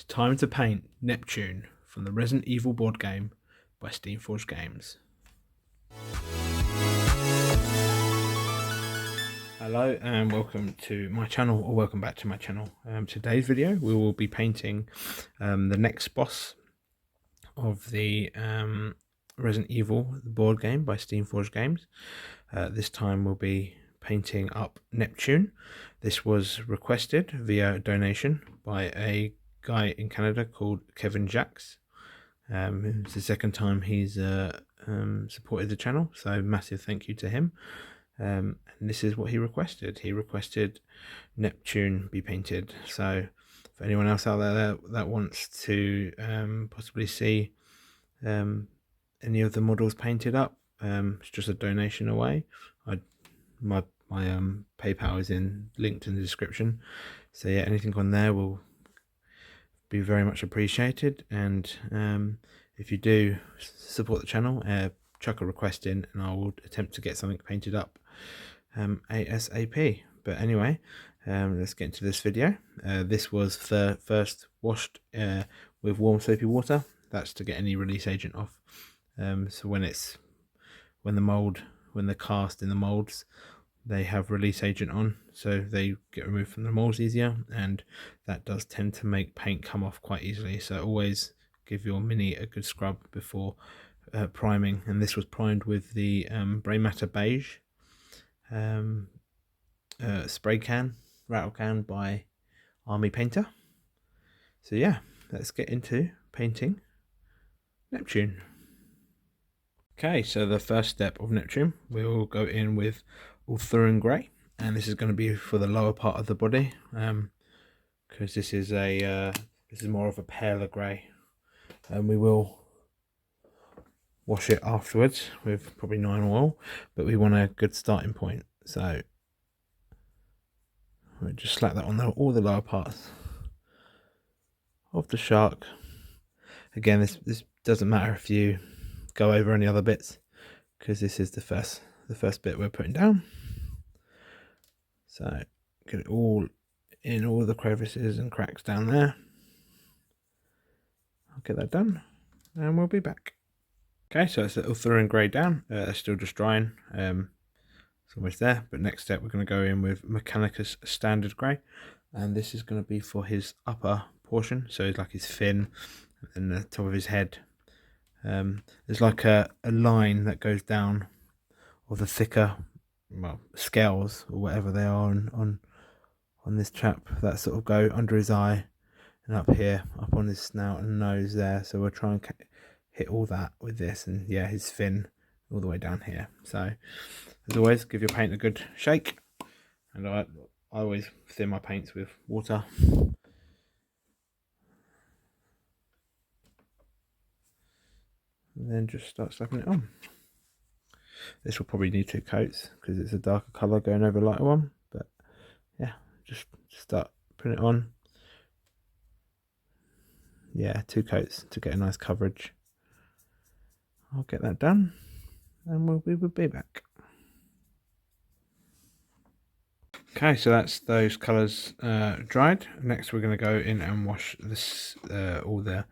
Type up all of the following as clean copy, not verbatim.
time to paint Neptune from the Resident Evil board game by Steamforged Games. Hello and welcome to my channel, or welcome back to my channel. Today's video we will be painting the next boss of the Resident Evil board game by Steamforged Games. This time we'll be painting up Neptune. This was requested via donation by a guy in Canada called Kevin Jacks. It's the second time he's supported the channel, so massive thank you to him. And this is what he requested. He requested Neptune be painted. So for anyone else out there that wants to possibly see any of the models painted up, it's just a donation away. My PayPal is linked in the description, so yeah, anything on there will be very much appreciated. And if you do support the channel, chuck a request in and I will attempt to get something painted up ASAP. But anyway, let's get into this video. This was first washed with warm soapy water. That's to get any release agent off. So when the cast in the molds, they have release agent on, so they get removed from the molds easier, and that does tend to make paint come off quite easily. So always give your mini a good scrub before priming. And this was primed with the Brainmatter Beige spray can, rattle can by Army Painter. So yeah, let's get into painting Neptune. Okay, so the first step of Neptune, we'll go in with Ulthuan Grey, and this is going to be for the lower part of the body, because this is more of a paler grey, and we will wash it afterwards with probably Nuln Oil, but we want a good starting point. So we'll just slap that on all the lower parts of the shark. Again, this doesn't matter if you go over any other bits, because this is the first bit we're putting down. So get it all in all the crevices and cracks down there. I'll get that done and we'll be back. Okay, so it's the Ulthuan Grey down. Still just drying. It's almost there. But next step, we're going to go in with Mechanicus Standard Grey, and this is going to be for his upper portion. So it's like his fin and the top of his head. There's like a line that goes down, or the thicker, well, scales or whatever they are on this chap that sort of go under his eye and up here, up on his snout and nose there. So we'll try and hit all that with this, and yeah, his fin all the way down here. So as always, give your paint a good shake, and I always thin my paints with water. And then just start slapping it on. This will probably need 2 coats because it's a darker colour going over a lighter one, but yeah, just start putting it on. Yeah, 2 coats to get a nice coverage. I'll get that done and we will be back. Okay, so that's those colours dried. Next we're going to go in and wash this all the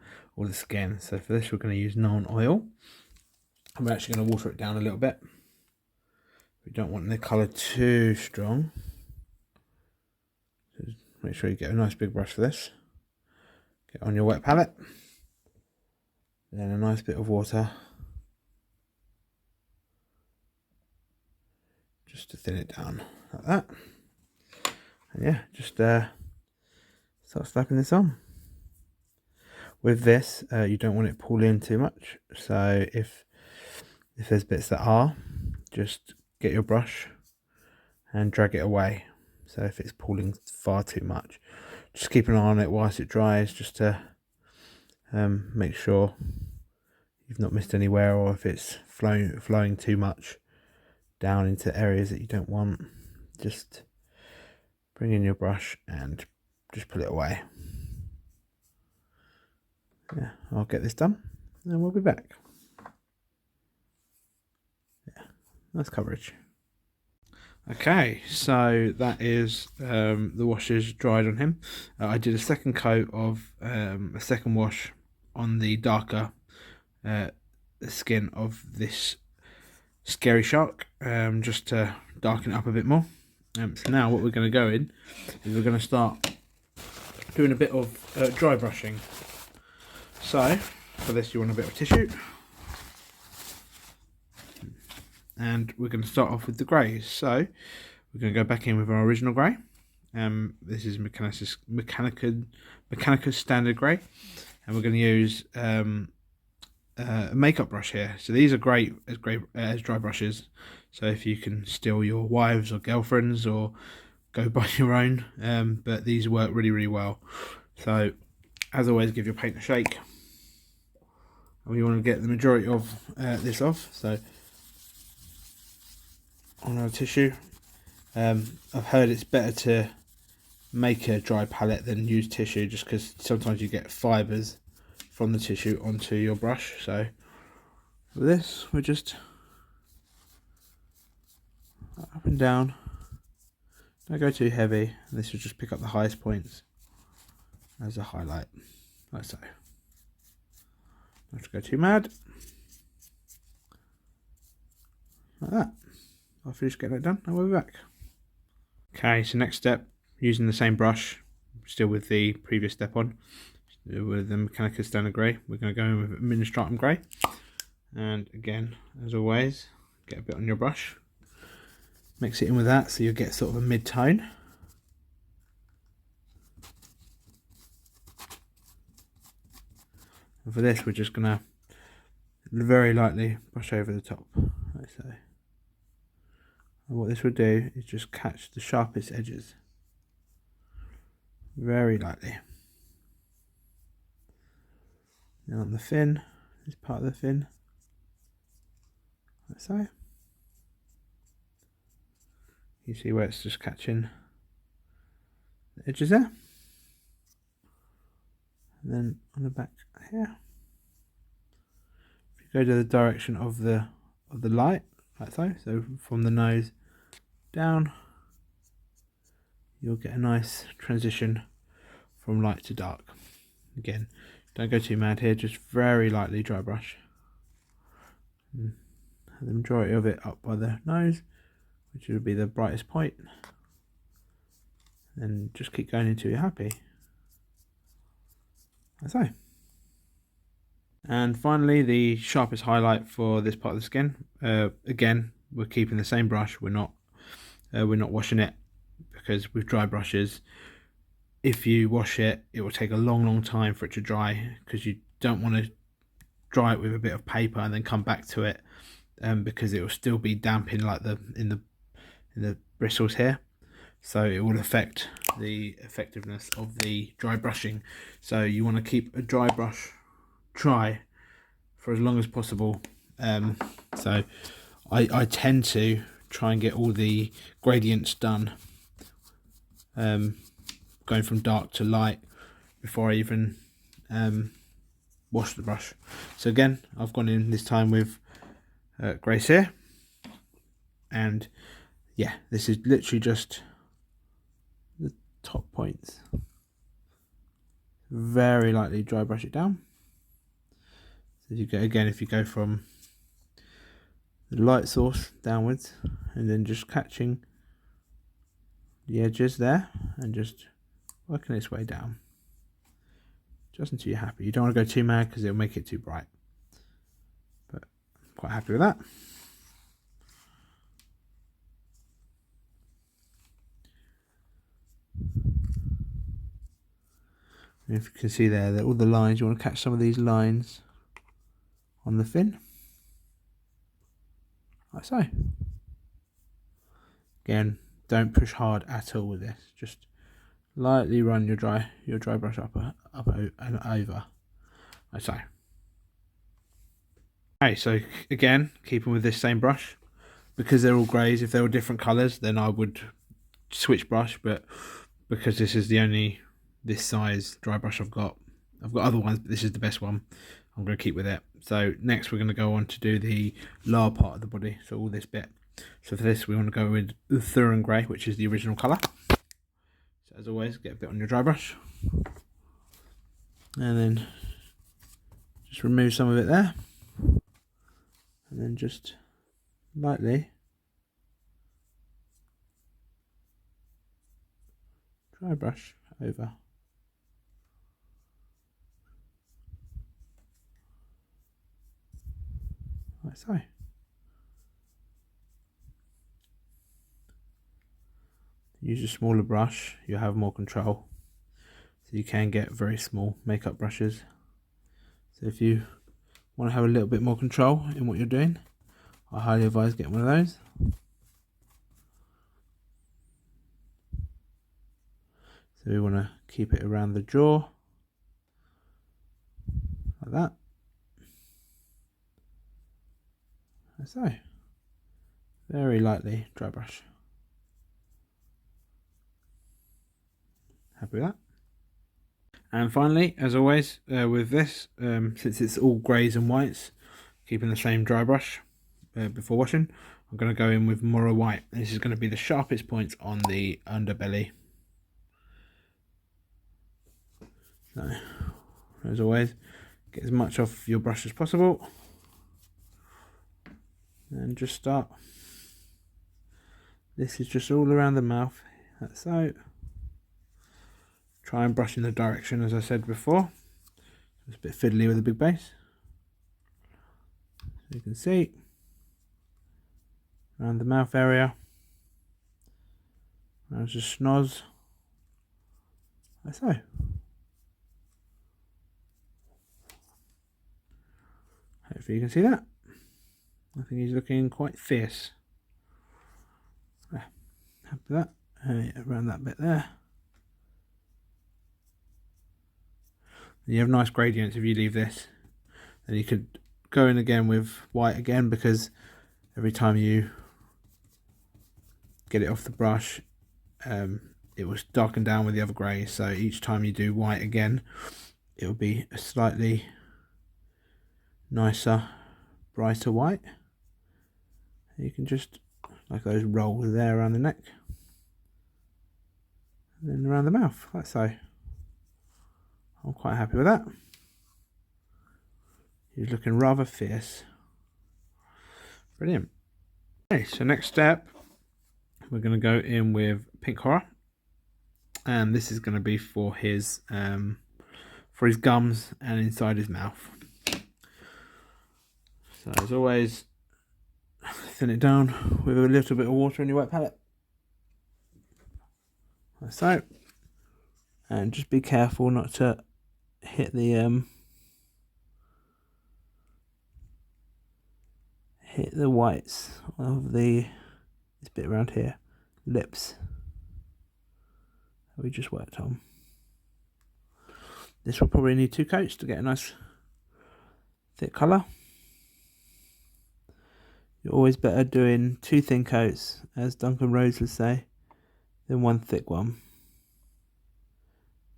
skin. So for this we're going to use Nuln Oil. I'm actually going to water it down a little bit. We don't want the colour too strong. So make sure you get a nice big brush for this. Get on your wet palette. Then a nice bit of water. Just to thin it down like that. And yeah, just start slapping this on. With this, you don't want it pulled in too much. So if there's bits that are, just get your brush and drag it away. So if it's pulling far too much, just keep an eye on it whilst it dries, just to make sure you've not missed anywhere, or if it's flowing too much down into areas that you don't want, just bring in your brush and just pull it away. Yeah, I'll get this done and we'll be back. Yeah, nice coverage. Okay, so that is the washes dried on him. I did a second coat of a second wash on the darker skin of this scary shark, just to darken it up a bit more. So now what we're going to go in is we're going to start doing a bit of dry brushing. So for this you want a bit of tissue, and we're going to start off with the greys. So we're going to go back in with our original grey. This is Mechanicus Standard Grey, and we're going to use a makeup brush here. So these are great as dry brushes. So if you can steal your wives or girlfriends or go buy your own, but these work really well. So as always, give your paint a shake. We want to get the majority of this off. So on our tissue, I've heard it's better to make a dry palette than use tissue, just because sometimes you get fibres from the tissue onto your brush. So with this, we're just up and down. Don't go too heavy. This will just pick up the highest points as a highlight, like so. Don't have to go too mad. Like that. I'll finish getting that done and we'll be back. Okay, so next step, using the same brush, still with the previous step on, with the Mechanicus Standard Grey, we're going to go in with Administratum Grey. And again, as always, get a bit on your brush, mix it in with that so you'll get sort of a mid-tone. And for this, we're just going to very lightly brush over the top, like so. And what this will do is just catch the sharpest edges very lightly. Now on the fin, this part of the fin, like so. You see where it's just catching the edges there. And then on the back here, if you go to the direction of the light, like so, so from the nose down, you'll get a nice transition from light to dark. Again, don't go too mad here, just very lightly dry brush. And the majority of it up by the nose, which would be the brightest point. And just keep going until you're happy. Like so. And finally, the sharpest highlight for this part of the skin. Again, we're keeping the same brush. We're not washing it, because with dry brushes, if you wash it, it will take a long time for it to dry, because you don't want to dry it with a bit of paper and then come back to it, because it will still be damp in like in the bristles here. So it will affect the effectiveness of the dry brushing. So you want to keep a dry brush dry for as long as possible. So I tend to try and get all the gradients done, going from dark to light before I even wash the brush. So again, I've gone in this time with Grey Seer, and yeah, this is literally just the top points. Very lightly dry brush it down. So you go again, if you go from the light source downwards, and then just catching the edges there and just working its way down, just until you're happy. You don't want to go too mad because it'll make it too bright, but I'm quite happy with that. And if you can see there, all the lines, you want to catch some of these lines on the fin, like so. Again, don't push hard at all with this. Just lightly run your dry brush up and over, like so. Okay, so again, keeping with this same brush, because they're all greys. If they were different colours, then I would switch brush, but because this is the only this size dry brush I've got other ones, but this is the best one, I'm going to keep with it. So next we're going to go on to do the lower part of the body, so all this bit. So for this we want to go with Ulthuan Grey, which is the original colour. So as always, get a bit on your dry brush. And then just remove some of it there. And then just lightly dry brush over. Like so. Use a smaller brush, you have more control. So you can get very small makeup brushes. So if you want to have a little bit more control in what you're doing, I highly advise getting one of those. So we want to keep it around the jaw, like that. Like so. Very lightly dry brush. Happy with that. And finally, as always, with this, since it's all greys and whites, keeping the same dry brush before washing, I'm going to go in with Morrow White. This is going to be the sharpest points on the underbelly. So, as always, get as much off your brush as possible. And just start. This is just all around the mouth, that's so. Try and brush in the direction as I said before. It's a bit fiddly with the big base. So you can see around the mouth area. Now just schnoz. Like so. Hopefully you can see that. I think he's looking quite fierce. Happy with that. Around that bit there. You have nice gradients if you leave this. Then you could go in again with white again, because every time you get it off the brush, it will darken down with the other grey. So each time you do white again, it will be a slightly nicer, brighter white. You can just, like those rolls there around the neck, and then around the mouth, like so. I'm quite happy with that. He's looking rather fierce. Brilliant. Okay, so next step, we're going to go in with Pink Horror, and this is going to be for his gums and inside his mouth. So as always, thin it down with a little bit of water in your wet palette, like so, and just be careful not to hit the whites of this bit around here, lips, that we just worked on. This will probably need 2 coats to get a nice thick colour. You're always better doing 2 thin coats, as Duncan Rhodes would say, than 1 thick one.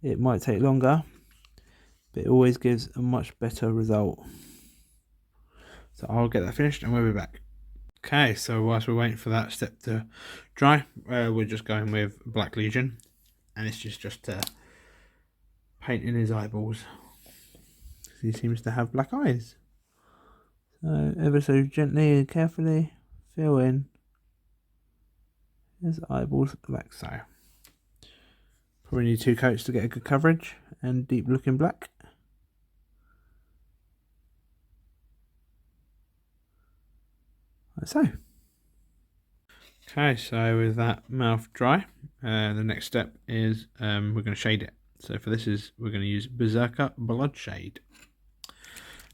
It might take longer, but it always gives a much better result. So I'll get that finished and we'll be back. Okay, so whilst we're waiting for that step to dry, we're just going with Black Legion, and it's just painting his eyeballs. He seems to have black eyes. So ever so gently and carefully fill in his eyeballs like so. Probably need 2 coats to get a good coverage and deep looking black. Like so. Okay, so with that mouth dry, the next step is we're going to shade it. So for this we're going to use Berserker Bloodshade,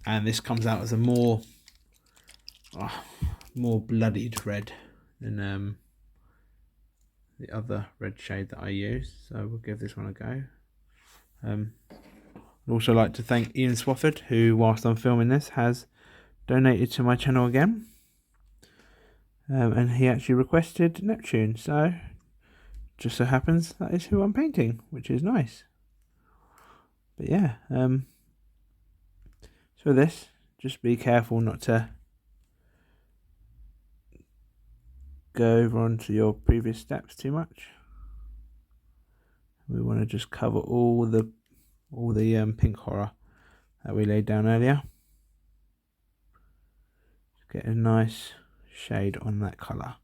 and this comes out as a more bloodied red than the other red shade that I use. So we'll give this one a go. I'd also like to thank Ian Swafford, who whilst I'm filming this has donated to my channel again. And he actually requested Neptune, so just so happens that is who I'm painting, which is nice. But yeah, so this, just be careful not to go over onto your previous steps too much. We want to just cover all the pink horror that we laid down earlier. Get a nice shade on that colour.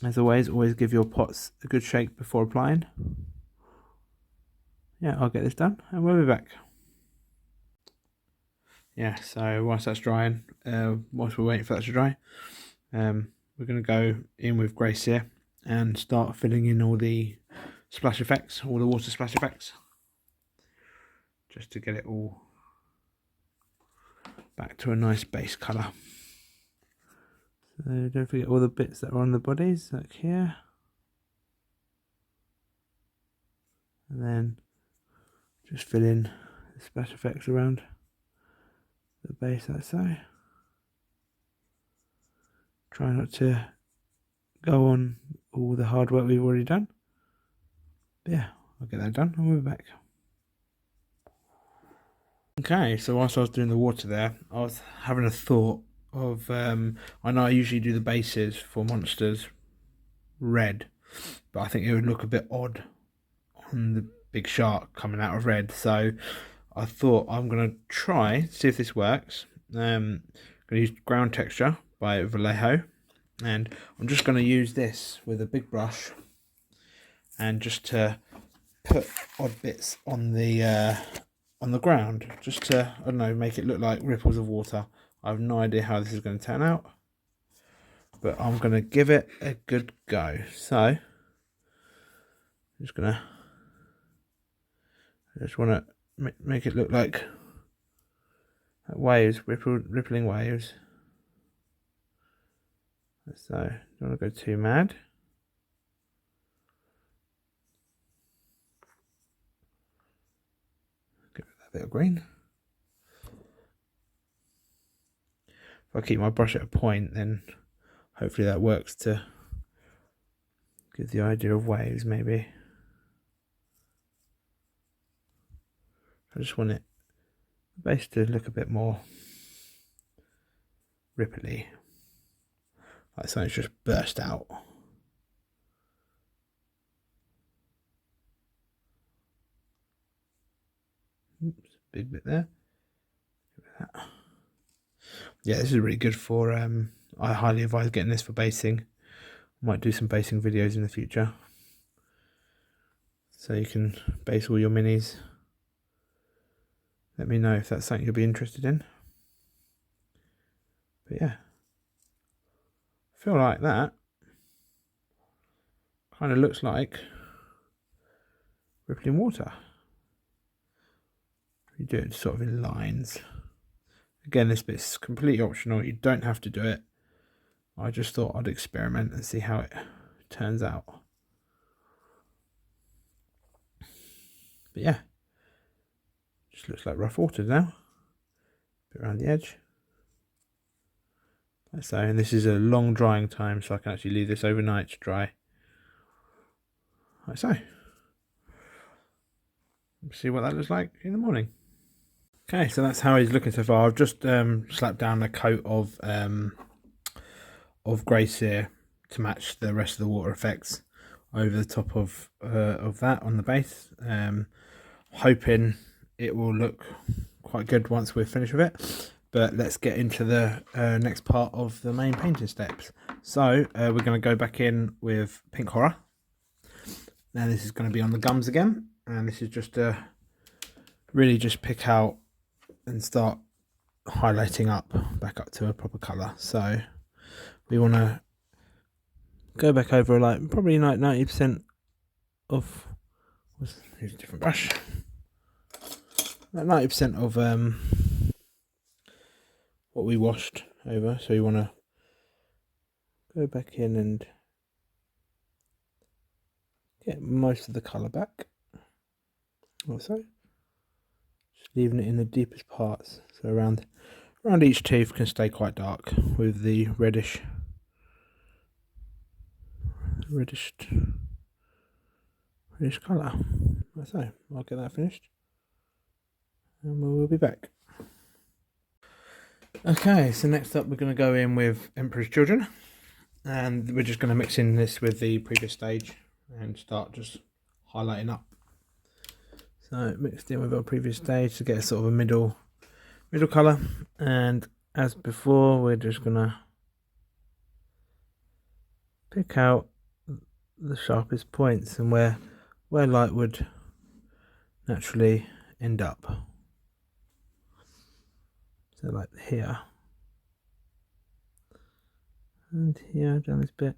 As always give your pots a good shake before applying. Yeah, I'll get this done and we'll be back. Yeah, so whilst that's drying, whilst we're waiting for that to dry, we're going to go in with Grey Seer and start filling in all the splash effects, all the water splash effects, just to get it all back to a nice base colour. So don't forget all the bits that are on the bodies, like here, and then just fill in the splash effects around the base like so. Try not to go on all the hard work we've already done. But yeah, I'll get that done and we'll be back. Okay, so whilst I was doing the water there, I was having a thought of, I know I usually do the bases for monsters red, but I think it would look a bit odd on the big shark coming out of red, so I thought I'm going to try, see if this works. I'm going to use ground texture by Vellejo, and I'm just going to use this with a big brush and just to put odd bits on the ground, just to, I don't know, make it look like ripples of water. I have no idea how this is going to turn out, but I'm going to give it a good go. So I'm just going to, I just want to make it look like waves, rippling waves. So don't want to go too mad. Give it that bit of green. If I keep my brush at a point, then hopefully that works to give the idea of waves, maybe. I just want the base to look a bit more ripply, like something's just burst out. Oops, big bit there. Yeah, this is really good for, I highly advise getting this for basing. Might do some basing videos in the future, so you can base all your minis. Let me know if that's something you'll be interested in. But yeah, I feel like that kind of looks like rippling water. You do it sort of in lines. Again, this bit's completely optional. You don't have to do it. I just thought I'd experiment and see how it turns out. But yeah, just looks like rough water now. Bit around the edge. Like so, and this is a long drying time, so I can actually leave this overnight to dry. Like so. See what that looks like in the morning. Okay, so that's how he's looking so far. I've just slapped down a coat of Grey Seer to match the rest of the water effects over the top of that on the base. Hoping it will look quite good once we're finished with it. But let's get into the next part of the main painting steps. So we're going to go back in with Pink Horror. Now this is going to be on the gums again, and this is just to really just pick out and start highlighting back up to a proper colour. So we want to go back over like probably like 90% of, here's a different brush, like 90% of what we washed over. So we want to go back in and get most of the colour back. Also, just leaving it in the deepest parts, so around each tooth can stay quite dark with the reddish colour. So I'll get that finished and we'll be back. Okay, so next up we're going to go in with Emperor's Children, And we're just going to mix in this with the previous stage and start just highlighting up. So mixed in with our previous stage to get a sort of a middle colour, and as before we're just going to pick out the sharpest points and where light would naturally end up. So like here and here down this bit,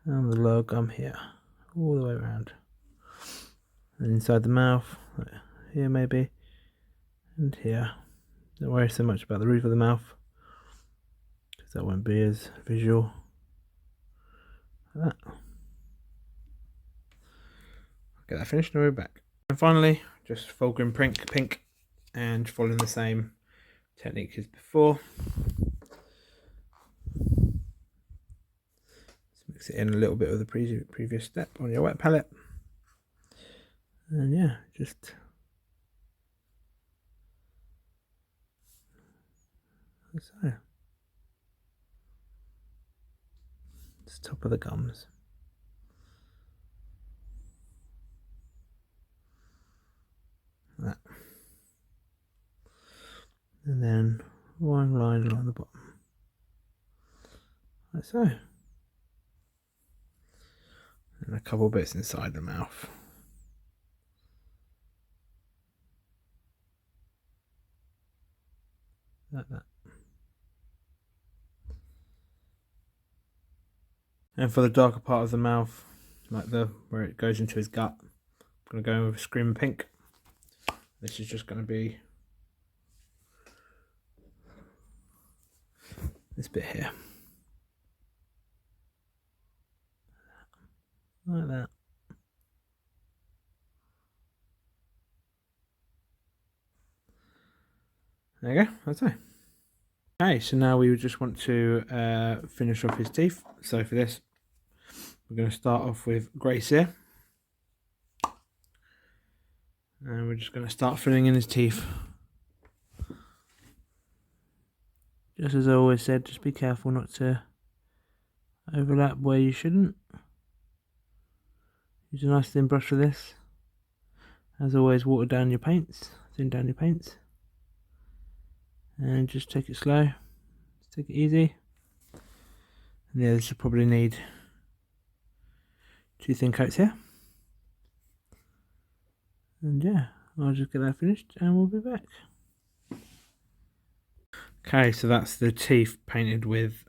and the lower gum here, all the way around, and inside the mouth, like here maybe, and here. Don't worry so much about the roof of the mouth, because that won't be as visual. Like that. Get that finished and we're back. And finally, just Fulgrim Pink, and following the same technique as before. Let's mix it in a little bit of the previous step on your wet palette. And yeah, just like so. It's top of the gums. That. And then one line along the bottom, like so, and a couple bits inside the mouth, like that. And for the darker part of the mouth, like where it goes into his gut, I'm going to go in with Scream Pink. This is just going to be this bit here, like that. There you go, that's it. Okay, so now we just want to finish off his teeth. So for this, we're going to start off with Grey Seer. And we're just going to start filling in his teeth. Just as I always said, just be careful not to overlap where you shouldn't. Use a nice thin brush for this. As always, water down your paints, thin down your paints. And just take it slow, just take it easy. And yeah, this will probably need 2 thin coats here. And yeah, I'll just get that finished and we'll be back. Okay, so that's the teeth painted with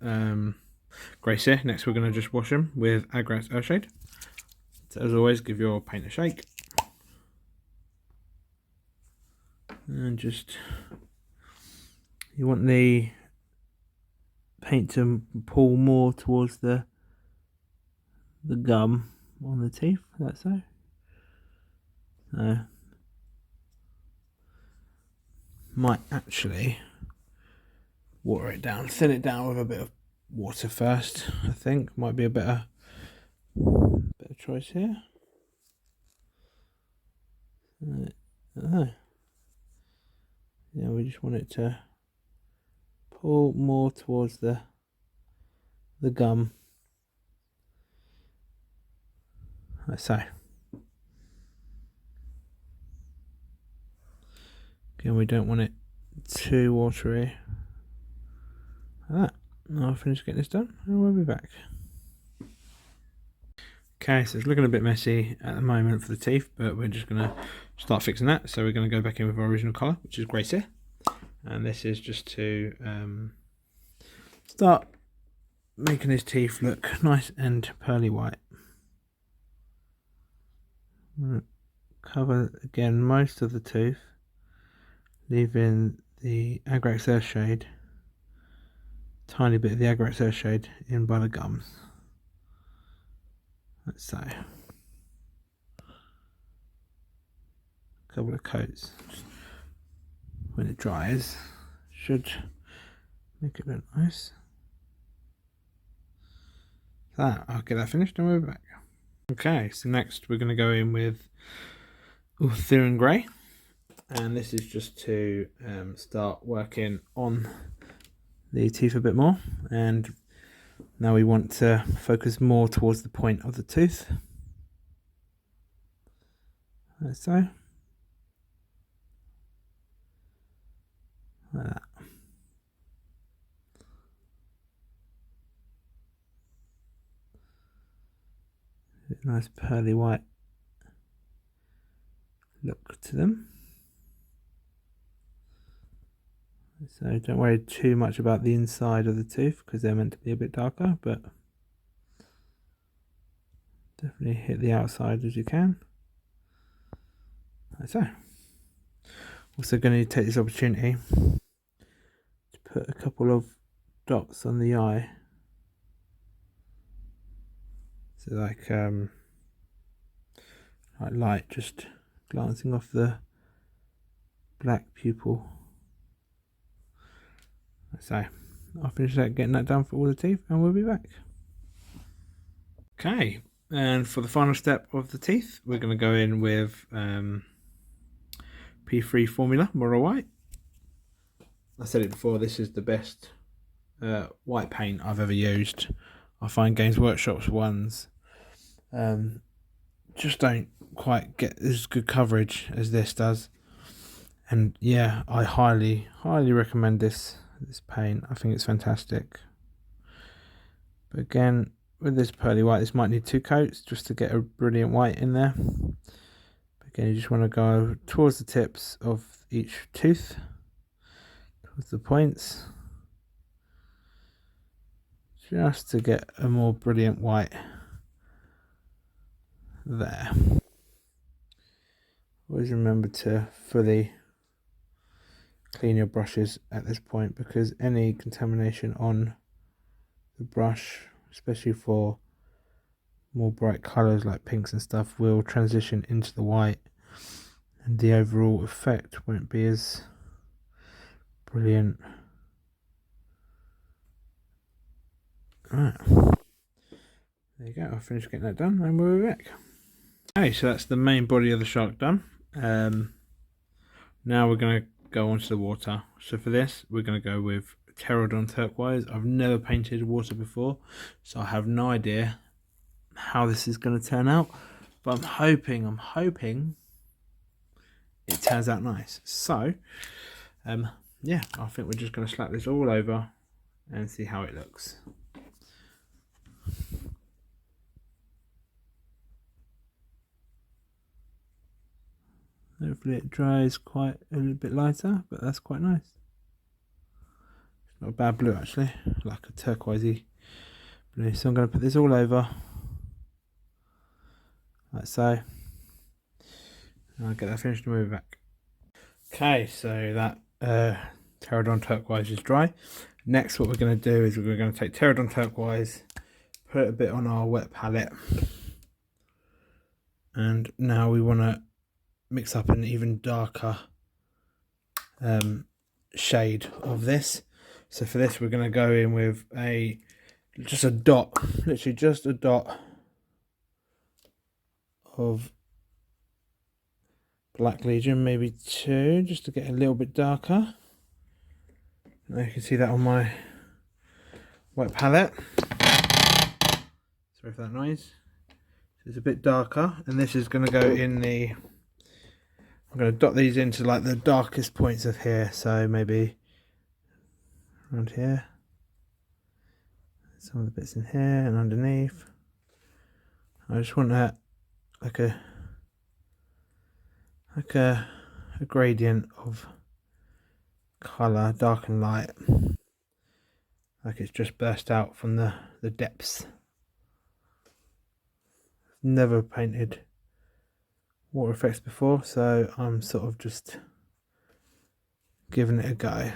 Grey Seer. Next we're going to just wash them with Agrax Earthshade. So as always, give your paint a shake. And just, you want the paint to pull more towards the gum on the teeth, like so. Might actually water it down, thin it down with a bit of water first. I think might be a better choice here. Yeah, we just want it to pull more towards the gum, like so. Again, we don't want it too watery. Like that. I'll finish getting this done and we'll be back. Okay, so it's looking a bit messy at the moment for the teeth, but we're just going to start fixing that. So we're going to go back in with our original colour, which is Grey Seer. And this is just to start making his teeth look nice and pearly white. Cover again most of the tooth, leaving the Agrax Earthshade, tiny bit of the Agrax Earthshade in by the gums. Let's say a couple of coats. When it dries, should make it look nice. That, I'll get that finished and we'll be back. Okay, so next we're going to go in with Ulthuan Grey, and this is just to start working on the teeth a bit more and Now we want to focus more towards the point of the tooth, like so. Like that. Nice pearly white look to them. So don't worry too much about the inside of the tooth because they're meant to be a bit darker, but definitely hit the outside as you can. Like so. Also going to take this opportunity to put a couple of dots on the eye. So like light just glancing off the black pupil. So I'll finish getting that done for all the teeth and we'll be back. Okay, and for the final step of the teeth, we're going to go in with P3 formula, Morrow White. I said it before, this is the best white paint I've ever used. I find Games Workshop's ones just don't quite get as good coverage as this does. And yeah, I highly recommend this paint. I think it's fantastic. But again, with this pearly white, this might need 2 coats just to get a brilliant white in there. But again, you just want to go towards the tips of each tooth, towards the points, just to get a more brilliant white there. Always remember to fully clean your brushes at this point, because any contamination on the brush, especially for more bright colours like pinks and stuff, will transition into the white and the overall effect won't be as brilliant. Right, there you go, I'll finish getting that done and we'll be back. Okay, so that's the main body of the shark done. Now we're going to go onto the water. So for this, we're going to go with Terradon Turquoise. I've never painted water before, so I have no idea how this is going to turn out. But I'm hoping it turns out nice. So, yeah, I think we're just going to slap this all over and see how it looks. Hopefully it dries quite a little bit lighter, but that's quite nice. It's not a bad blue actually, like a turquoisey blue. So I'm going to put this all over, like so. And I'll get that finished and move it back. Okay, so that Terradon Turquoise is dry. Next, what we're going to do is we're going to take Terradon Turquoise, put it a bit on our wet palette, and now we want to mix up an even darker shade of this. So for this, we're going to go in with just a dot, literally just a dot of Black Legion, maybe 2, just to get a little bit darker. Now you can see that on my wet palette. Sorry for that noise. So it's a bit darker, and this is going to go in the... I'm going to dot these into like the darkest points of here, so maybe around here, some of the bits in here and underneath. I just want that like a gradient of colour, dark and light, like it's just burst out from the depths. Never painted water effects before, so I'm sort of just giving it a go.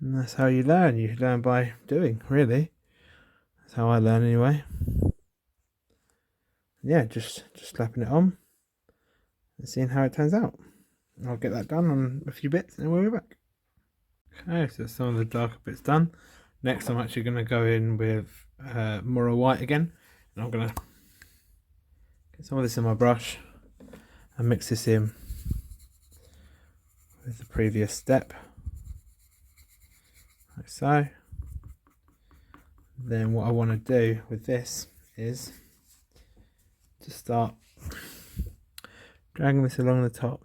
And that's how you learn. You learn by doing, really. That's how I learn anyway. Yeah, just slapping it on and seeing how it turns out. I'll get that done on a few bits and we'll be back. Okay, so some of the darker bits done. Next I'm actually going to go in with Morrow White again, and I'm going to get some of this in my brush and mix this in with the previous step, like so. then what I want to do with this is to start dragging this along the top.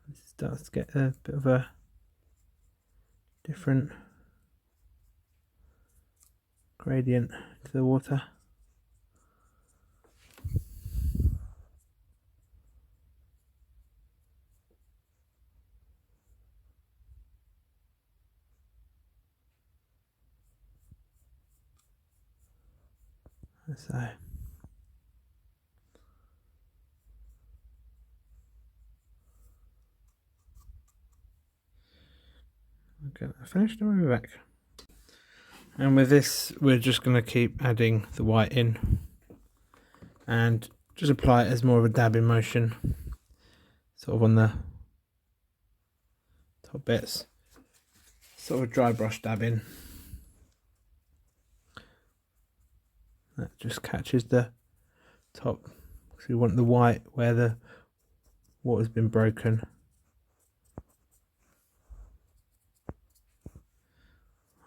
It starts to get a bit of a different gradient to the water. So I'll get that finished and we'll be back. And with this, we're just going to keep adding the white in and just apply it as more of a dabbing motion, sort of on the top bits, sort of a dry brush dabbing. That just catches the top, because we want the white where the water's been broken.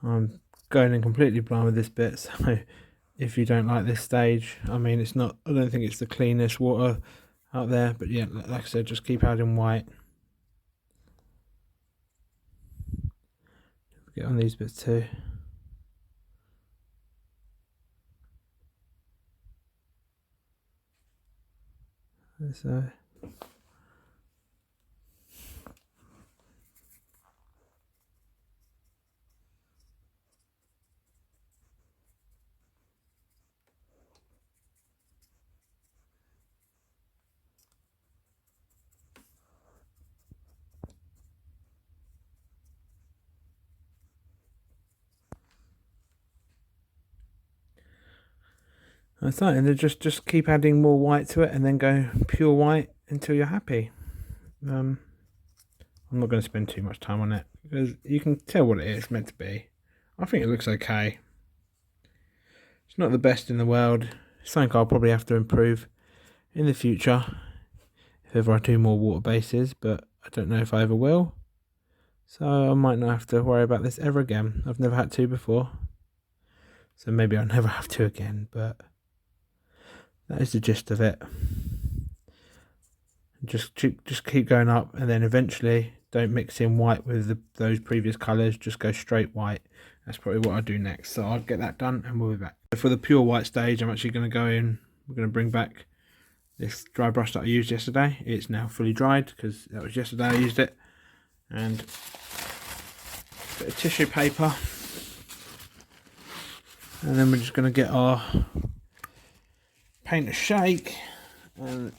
I'm going in completely blind with this bit, so if you don't like this stage, I mean, it's not, I don't think it's the cleanest water out there, but yeah, like I said, just keep adding white. Get on these bits too. So that's that, and then just keep adding more white to it, and then go pure white until you're happy. I'm not going to spend too much time on it because you can tell what it is meant to be. I think it looks okay. It's not the best in the world. It's something I'll probably have to improve in the future if ever I do more water bases, but I don't know if I ever will. So I might not have to worry about this ever again. I've never had to before, so maybe I'll never have to again, but that is the gist of it. Just keep going up, and then eventually don't mix in white with those previous colours, just go straight white. That's probably what I'll do next. So I'll get that done and we'll be back. For the pure white stage, I'm actually going to go in, we're going to bring back this dry brush that I used yesterday. It's now fully dried because that was yesterday I used it. And a bit of tissue paper. And then we're just going to get our paint a shake, and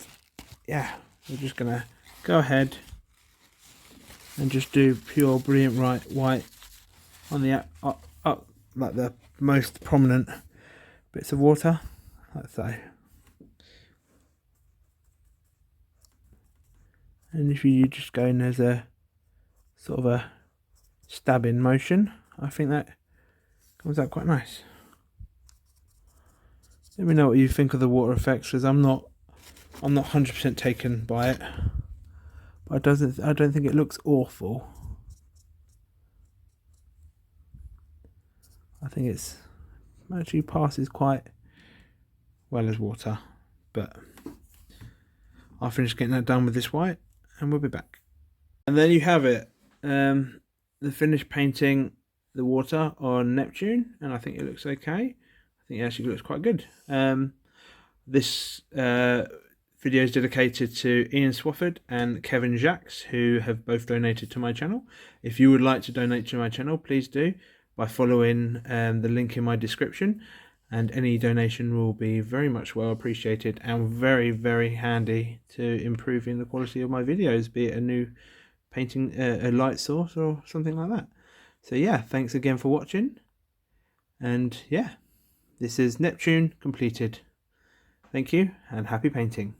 yeah, we're just going to go ahead and just do pure brilliant white on the up like the most prominent bits of water, like so. And if you just go in as a sort of a stabbing motion, I think that comes out quite nice. Let me know what you think of the water effects, because I'm not 100% taken by it, but I don't think it looks awful. I think it's actually passes quite well as water, but I'll finish getting that done with this white and we'll be back. And there you have it, the finished painting the water on Neptune, and I think it looks okay. I think it actually looks quite good. This video is dedicated to Ian Swafford and Kevin Jacques, who have both donated to my channel. If you would like to donate to my channel, please do by following the link in my description, and any donation will be very much well appreciated and very, very handy to improving the quality of my videos, be it a new painting, a light source or something like that. So yeah, thanks again for watching, and yeah, this is Neptune completed. Thank you and happy painting.